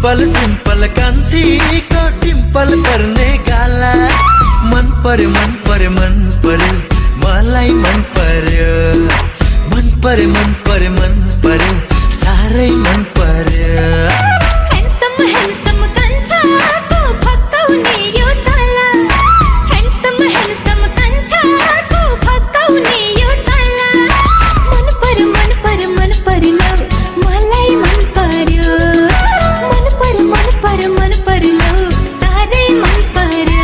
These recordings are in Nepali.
सिम्पल सिम्पल कान्छीको डिम्पल पर्ने गाला मन पर्यो मन पर्यो मन पर्यो मलाई मन पर्यो मन पर्यो मन पर्यो मन पर्यो साह्रै मन पर्यो ह्यान्डसम ह्यान्डसम कान्छाको फकाउने यो चाला ह्यान्डसम ह्यान्डसम कान्छाको फकाउने यो चाला मन पर्यो मन पर्यो मन पर्यो मलाई मन पर्यो मन पर्यो मन पर्यो मन पर्यो साह्रै मन पर्यो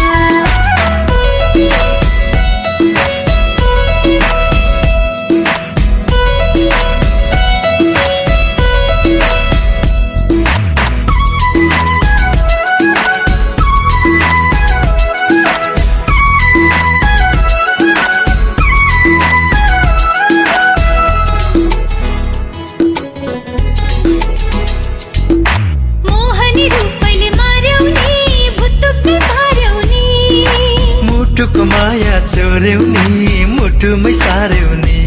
मुटुको माया चोर्यौ नि मुटुमै सार्यौ नि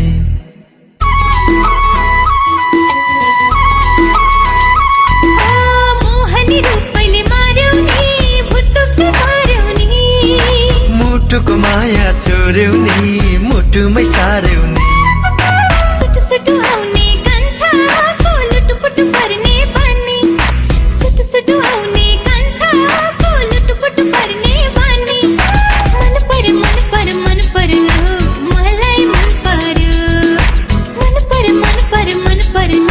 मोहनी रूपैले मार्यौ नि भुतुक्कै पार्यौ नि मुटुको माया चोर्यौ नि मुटुमै सार्यौ नि सुटु सुटु आउने कान्छाको लुटुपुटु पर्ने बानी सुटु सुटु आउने कान्छाको लुटुपुटु पर्ने बानी मन पर्यो मन पर्यो मन पर्यो मलाई मन पर्यो मन पर्यो मन पर्यो मन पर्यो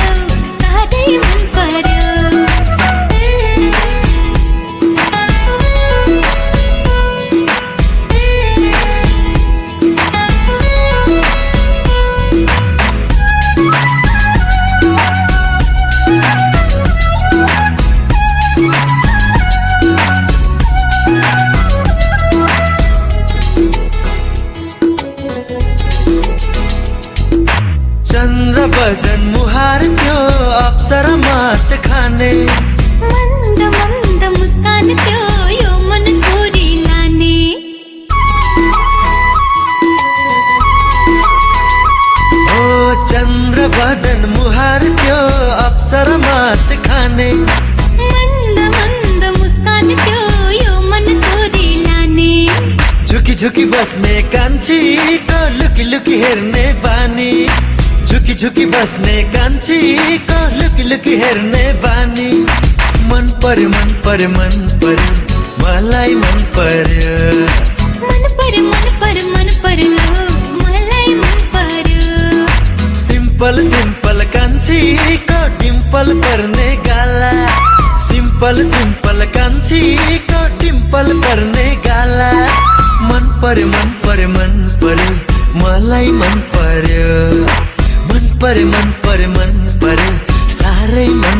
साह्रै मन पर्यो चन्द्र बदन मुहार त्यो अप्सरा मात खाने मन्द मन्द मुस्कान त्यो यो मन चोरी लाने ओ चन्द्र बदन मुहार त्यो अप्सरा मात खाने मन्द मन्द मुस्कान त्यो यो मन चोरी लाने झुकी झुकी बस्ने कान्छीको लुकी लुकी हेर्ने बानी झुकी झुकी बस्ने कान्छीको लुकी लुकी हेर्ने बानी मन पर्यो मन पर्यो मन पर्यो मलाई मन पर्यो मन पर्यो मन पर्यो मन पर्यो मलाई मन पर्यो सिम्पल सिम्पल कान्छीको डिम्पल पर्ने गाला सिम्पल सिम्पल कान्छीको डिम्पल पर्ने गाला मन पर्यो मन पर्यो मन पर्यो मलाई मन पर्यो मन पर्यो मन पर्यो मन पर्यो साह्रै मन